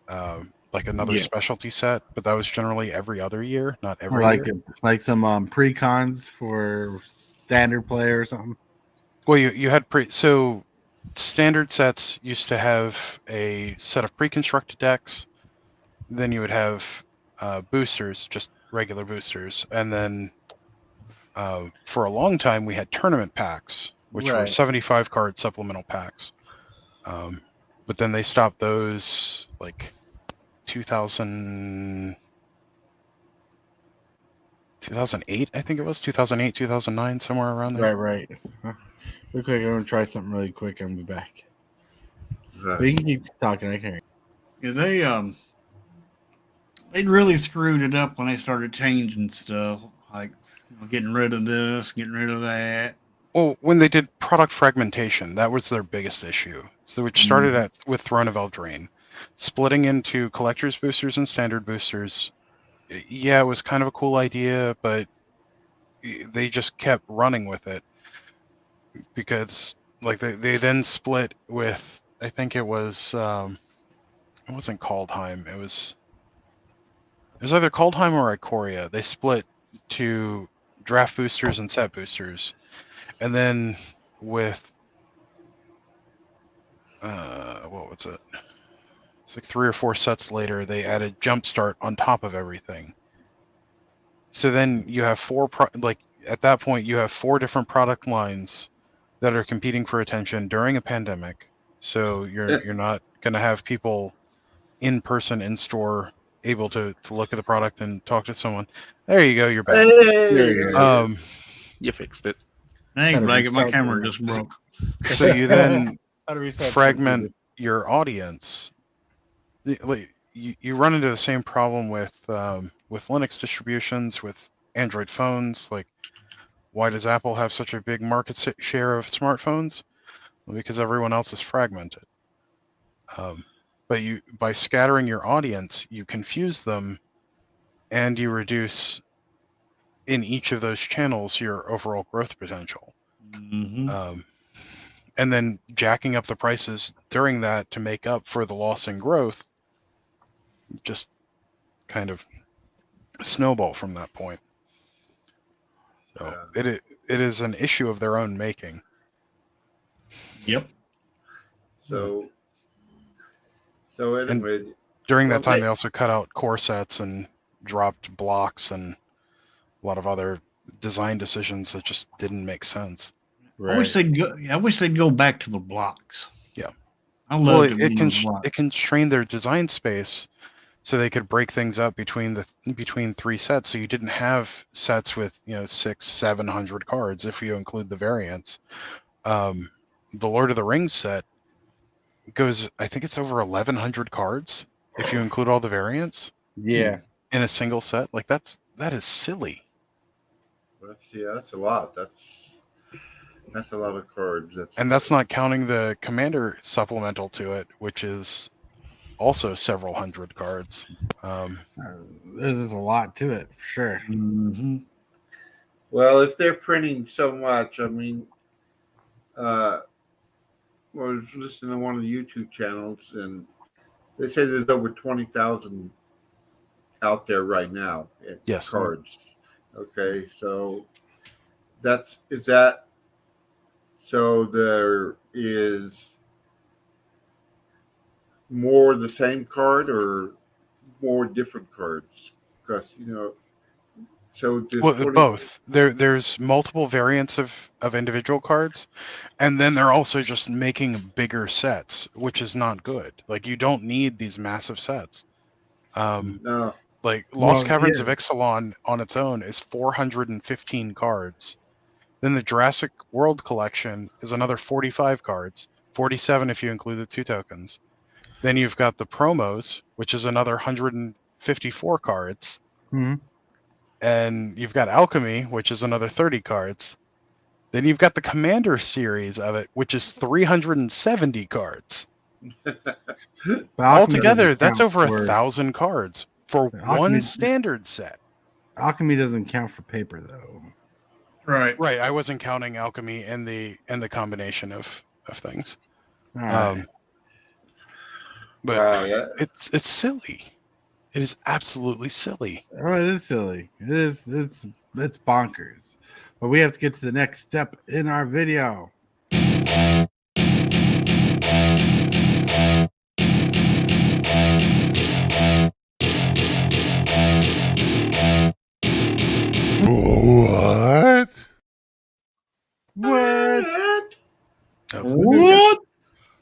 like another specialty set, but that was generally every other year, not every year.
Like some pre-cons for standard play or something.
Well, you had so standard sets used to have a set of pre-constructed decks. Then you would have boosters, just regular boosters, and then for a long time we had tournament packs, which were 75 card supplemental packs. But then they stopped those like 2008, I think it was 2008, 2009, somewhere around there.
Right. Real quick, I'm gonna try something really quick. I'm gonna be back. But you can keep talking. I can hear you.
Yeah, they really screwed it up when they started changing stuff, like getting rid of this, getting rid of that.
Well, when they did product fragmentation, that was their biggest issue. So which started with Throne of Eldraine, splitting into collector's boosters and standard boosters. Yeah, it was kind of a cool idea, but they just kept running with it because like they then split with, I think it was it wasn't Kaldheim, it was either Kaldheim or Ikoria. They split to draft boosters and set boosters, and then with what was it? It's like 3 or 4 sets later, they added Jumpstart on top of everything. So then you have at that point you have 4 different product lines that are competing for attention during a pandemic. So you're not going to have people in person in store able to look at the product and talk to someone. There you go, you're back.
There you go.
You fixed it.
Hey,
Gotta
Blanket, my
restart
camera
the-
just broke.
So you then
How to reset
fragment your audience. You run into the same problem with Linux distributions, with Android phones. Like, why does Apple have such a big market share of smartphones? Well, because everyone else is fragmented. But by scattering your audience, you confuse them, and you reduce in each of those channels your overall growth potential. And then jacking up the prices during that to make up for the loss in growth just kind of snowball from that point. So it is an issue of their own making.
Yep.
So anyway,
During that time, they also cut out core sets and dropped blocks and a lot of other design decisions that just didn't make sense.
Right.
I wish they'd go back to the blocks.
Yeah.
I love
it constrained their design space so they could break things up between 3 sets. So you didn't have sets with 600-700 cards if you include the variants. The Lord of the Rings set goes, I think it's over 1,100 cards if you include all the variants.
Yeah.
In a single set. Like that is silly.
that's a lot. That's a lot of cards.
That's not counting the Commander supplemental to it, which is also several hundred cards.
There's a lot to it for sure.
Well, if they're printing so much, I mean, I was listening to one of the YouTube channels, and they say there's over 20,000 out there right now.
Yes.
Cards. Okay, so so there is more the same card or more different cards? Because so
both. There's multiple variants of individual cards, and then they're also just making bigger sets, which is not good. Like, you don't need these massive sets.
No.
Like Lost Caverns of Ixalan on its own is 415 cards. Then the Jurassic World collection is another 45 cards, 47 if you include the 2 tokens. Then you've got the promos, which is another 154 cards. And you've got Alchemy, which is another 30 cards. Then you've got the Commander series of it, which is 370 cards. Altogether, that's over 1,000 cards for one standard set.
Alchemy doesn't count for paper, though.
Right.
I wasn't counting Alchemy and the combination of things.
All right.
But it's silly. It is absolutely silly.
Oh, it is silly. It is. It's bonkers. But we have to get to the next step in our video.
What?
What?
What?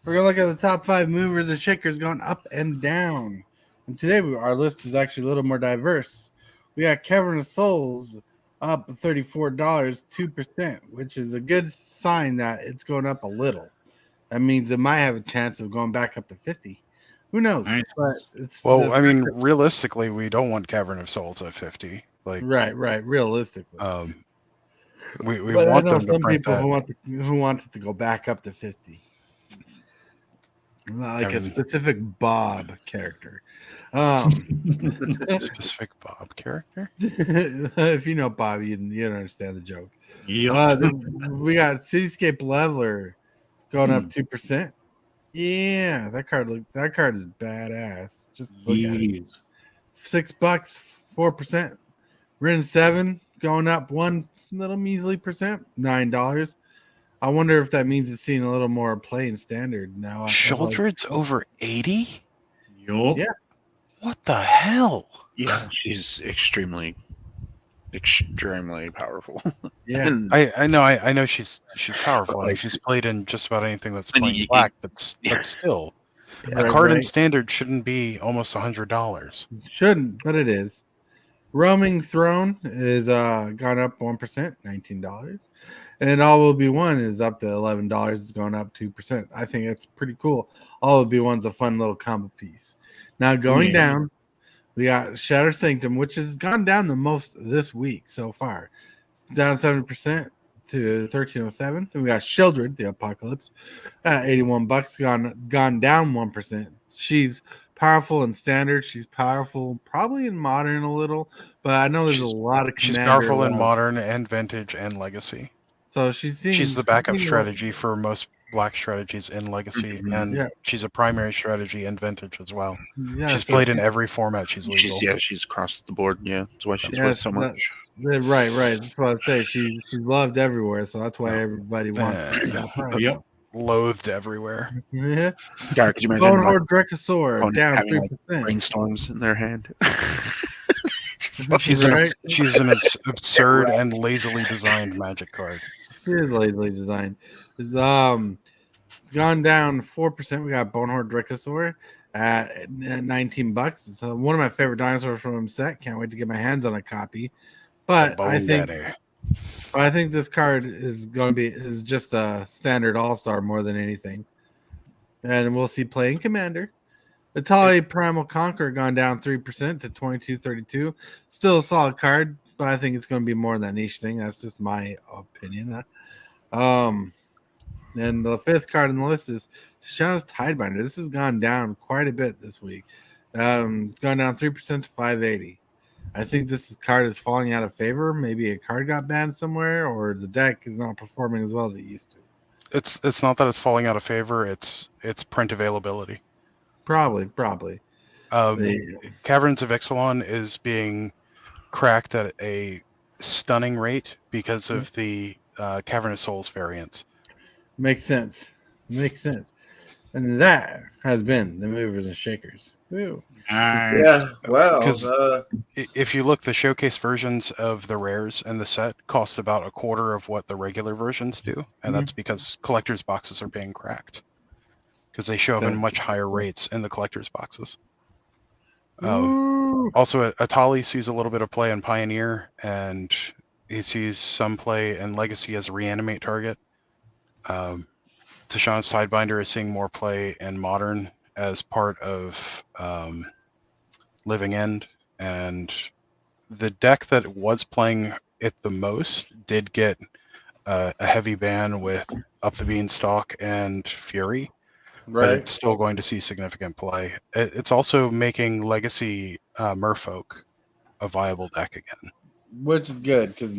We're gonna look at the top 5 movers and shakers going up and down. And today our list is actually a little more diverse. We got Cavern of Souls up $34, 2%, which is a good sign that it's going up a little. that means it might have a chance of going back up to 50. Who knows?
Nice.
But it's
Well, I mean, realistically, we don't want Cavern of Souls at 50. Like,
right. Realistically,
we
but I
want
know
them to
some
print
people
that.
who want it to go back up to 50. Not like
I
a
mean-
specific Bob character.
Specific Bob character.
If you know Bob, you understand the joke.
Yep.
We got Cityscape Leveler going up 2%. Yeah, that card is badass. Just look at it. $6, 4%. Rin 7 going up one little measly percent, $9. I wonder if that means it's seeing a little more play in standard now.
Shouldred's over 80.
Yup.
Yeah.
What the hell?
Yeah, she's extremely powerful.
Yeah.
And
I know she's powerful. I mean,
Like-
she's played in just about anything that's
I mean,
playing
you-
black, but
yeah.
still, a
Right,
card in
right.
standard shouldn't be almost $100.
Shouldn't, but it is. Roaming Throne is gone up 1%, $19. And All Will Be One is up to $11. It's going up 2%. I think that's pretty cool. All Will Be One's a fun little combo piece. Now going down, we got Shatter Sanctum, which has gone down the most this week so far. It's down 7% to 1307. Then we got Shieldred, the Apocalypse, at $81, gone down 1%. She's powerful in standard. She's powerful probably in modern a little, but I know there's a lot of
She's
commander
powerful in
love.
modern and vintage and legacy.
So she's
She's the backup strategy for most black strategies in legacy, and
Yeah.
she's a primary strategy in vintage as well.
Yeah,
She's
so-
played in every format she's legal.
she's across the board. Yeah, that's why she's
Yeah,
worth so
that-
much.
Right. That's what I say. She's loved everywhere, so that's why everybody wants that price.
Yep.
Loathed everywhere.
Yeah.
God, could you imagine
Bone
my
Horde Drekosaur
opponent
down
having,
3%.
brainstorms in their hand?
She's
Right?
an absurd and lazily designed magic card.
She is lazily designed. It's, gone down 4%. We got Bone Horde Drekosaur at $19. It's one of my favorite dinosaurs from his set. Can't wait to get my hands on a copy. But I
Bone
think
Daddy.
this card is going to be just a standard all-star more than anything. And we'll see play in Commander. Atali Primal Conqueror gone down 3% to 2232. Still a solid card, but I think it's going to be more of that niche thing. That's just my opinion. And the fifth card on the list is Shadow's Tidebinder. This has gone down quite a bit this week. Gone down 3% to 580. I think this card is falling out of favor. Maybe a card got banned somewhere, or the deck is not performing as well as it used to.
It's not that it's falling out of favor. It's print availability.
Probably.
Caverns of Ixalan is being cracked at a stunning rate because of the Cavern of Souls variants.
Makes sense. And that has been the Movers and Shakers. Woo.
Nice.
Yeah, well,
'Cause- If you look, the showcase versions of the rares in the set cost about a quarter of what the regular versions do, and that's because collector's boxes are being cracked because they show up in much higher rates in the collector's boxes.
Ooh.
Also, Atali sees a little bit of play in Pioneer, and he sees some play in Legacy as a reanimate target. Tashawn's Tidebinder is seeing more play in Modern as part of Living End, and the deck that was playing it the most did get a heavy ban with Up the Beanstalk and Fury, but it's still going to see significant play. It's also making Legacy Merfolk a viable deck again.
Which is good because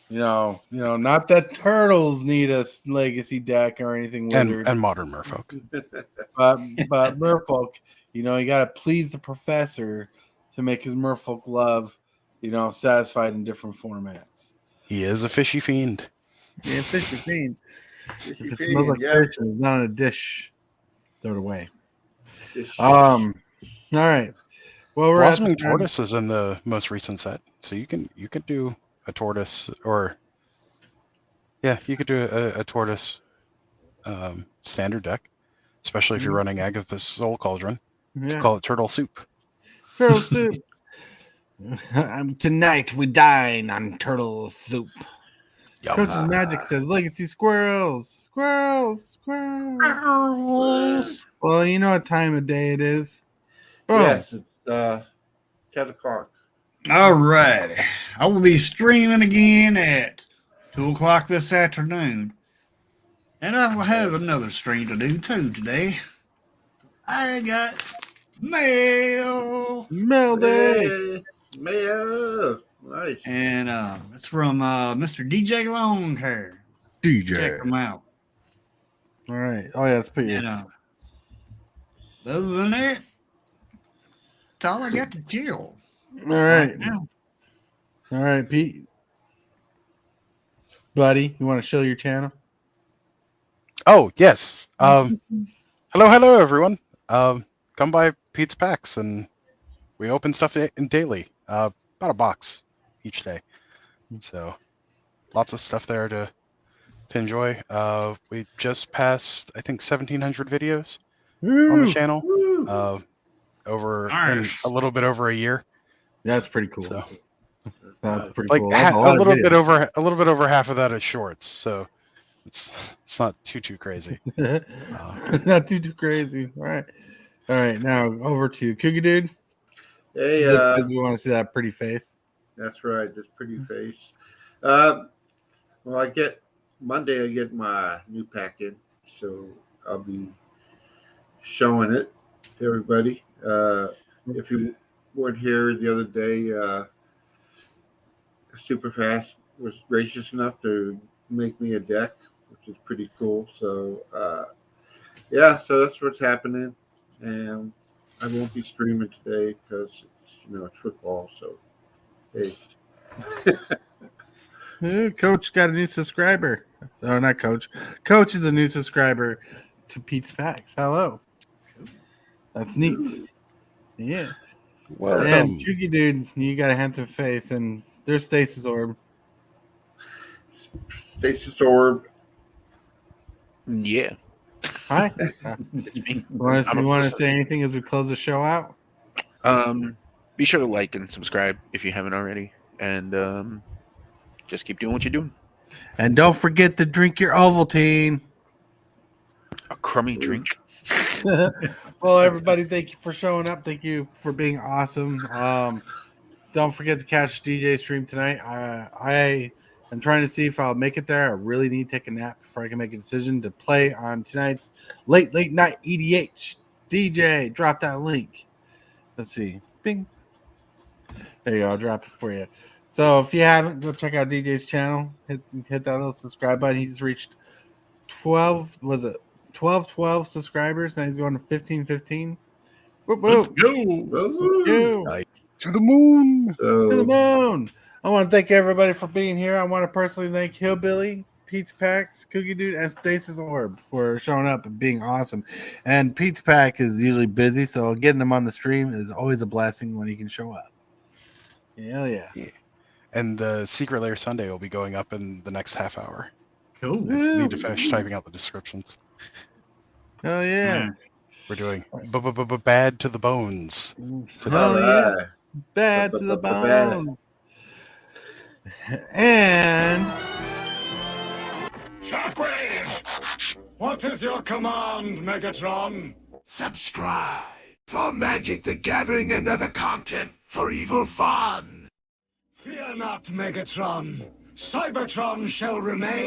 not that turtles need a legacy deck or anything wizard,
And Modern Merfolk.
but Merfolk, you got to please the professor to make his Merfolk love, satisfied in different formats.
He is a fishy fiend.
Yeah, fish is mean. If it
Fiend,
smells like
yeah.
fish and it's not on a dish, throw it away.
It's-
All right. Well, we're at the
Blossoming
time.
Tortoise is in the most recent set, so you can do a tortoise, or you could do a tortoise standard deck, especially if you're running Agatha's Soul Cauldron.
Yeah.
Call it Turtle Soup.
Turtle soup. Tonight we dine on turtle soup.
Yum.
Coach's Magic says legacy squirrels, squirrels, squirrels. Well, you know what time of day it is. Boom.
Yes, it's 10 o'clock.
All right. I will be streaming again at 2 o'clock this afternoon. And I will have another stream to do too today. I got mail.
Mail day.
Hey, Mayo. Nice.
And it's from Mr. DJ Longhair. Check him out.
All right. Oh yeah, let's put you.
And other than that, that's all I got to chill.
All right.
Now.
All right, Pete. Buddy, you want to show your channel?
Oh yes. Hello, everyone. Come by Pete's Packs, and we open stuff in daily. About a box each day. So lots of stuff there to enjoy. We just passed, I think, 1,700 videos on the channel. Over in a little bit over a year.
That's pretty cool.
So,
that's pretty
like
cool. That's
a little bit over half of that is shorts. So it's not too crazy.
Not too crazy. All right. Now over to Cougar Dude.
Hey,
Just because we want to see that pretty face.
that's right. This pretty face. Well, Monday I get my new pack in, so I'll be showing it to everybody. If you weren't here the other day, Superfast was gracious enough to make me a deck, which is pretty cool. So, yeah, so that's what's happening. And I won't be streaming today because it's football. So, hey.
Coach got a new subscriber. Oh, not Coach. Coach is a new subscriber to Pete's Packs. Hello. That's neat. Yeah.
Welcome.
And Chucky Dude, you got a handsome face, and there's Stasis Orb.
Stasis Orb.
Yeah.
Hi.
It's me.
You want
I'm a
to
person.
say anything as we close the show out?
Be sure to like and subscribe if you haven't already, and just keep doing what you're doing.
And don't forget to drink your Ovaltine.
A crummy drink.
Well, everybody, thank you for showing up. Thank you for being awesome. Don't forget to catch DJ stream tonight. I am trying to see if I'll make it there. I really need to take a nap before I can make a decision to play on tonight's late night EDH. DJ, drop that link. Let's see. Bing. There you go. I'll drop it for you. So if you haven't, go check out DJ's channel. Hit that little subscribe button. He just reached 12 subscribers. Now he's going to 15. Whoop,
Let's
whoop.
go.
Let's go.
Nice. To the moon.
So,
To the moon. I want to thank everybody for being here. I want to personally thank Hillbilly, Pete's Packs, Cookie Dude, and Stasis Orb for showing up and being awesome. And Pete's Pack is usually busy, so getting him on the stream is always a blessing when he can show up. Hell yeah.
And the Secret Lair Sunday will be going up in the next half hour.
Cool.
Need to finish typing out the descriptions.
Hell yeah.
Yeah.
We're doing bad to the bones.
Hell yeah.
right.
Bad to the
Bad.
bones. And
Shockwave! What is your command, Megatron?
Subscribe for Magic the Gathering and other content for evil fun.
Fear not, Megatron. Cybertron shall remain.